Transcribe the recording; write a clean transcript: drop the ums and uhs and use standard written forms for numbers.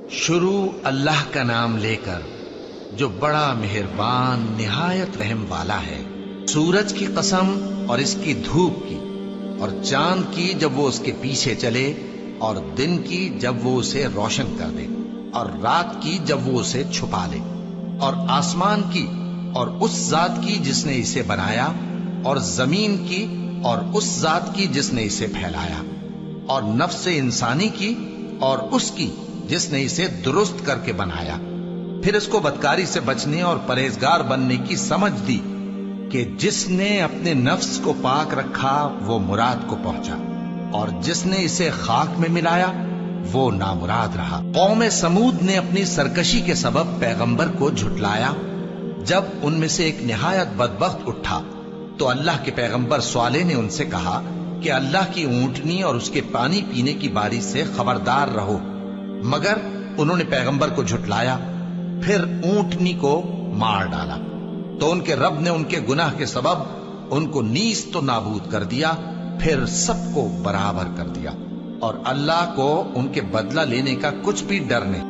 شروع اللہ کا نام لے کر جو بڑا مہربان نہایت رحم والا ہے۔ سورج کی قسم اور اس کی دھوپ کی، اور چاند کی جب وہ اس کے پیچھے چلے، اور دن کی جب وہ اسے روشن کر دے، اور رات کی جب وہ اسے چھپا لے، اور آسمان کی اور اس ذات کی جس نے اسے بنایا، اور زمین کی اور اس ذات کی جس نے اسے پھیلایا، اور نفس انسانی کی اور اس کی جس نے اسے درست کر کے بنایا، پھر اس کو بدکاری سے بچنے اور پرہیزگار بننے کی سمجھ دی کہ جس نے اپنے نفس کو پاک رکھا وہ مراد کو پہنچا، اور جس نے اسے خاک میں ملایا وہ نامراد رہا۔ قوم سمود نے اپنی سرکشی کے سبب پیغمبر کو جھٹلایا۔ جب ان میں سے ایک نہایت بدبخت اٹھا تو اللہ کے پیغمبر صالح نے ان سے کہا کہ اللہ کی اونٹنی اور اس کے پانی پینے کی باری سے خبردار رہو، مگر انہوں نے پیغمبر کو جھٹلایا، پھر اونٹنی کو مار ڈالا تو ان کے رب نے ان کے گناہ کے سبب ان کو نیست و نابود کر دیا، پھر سب کو برابر کر دیا، اور اللہ کو ان کے بدلہ لینے کا کچھ بھی ڈر نہیں۔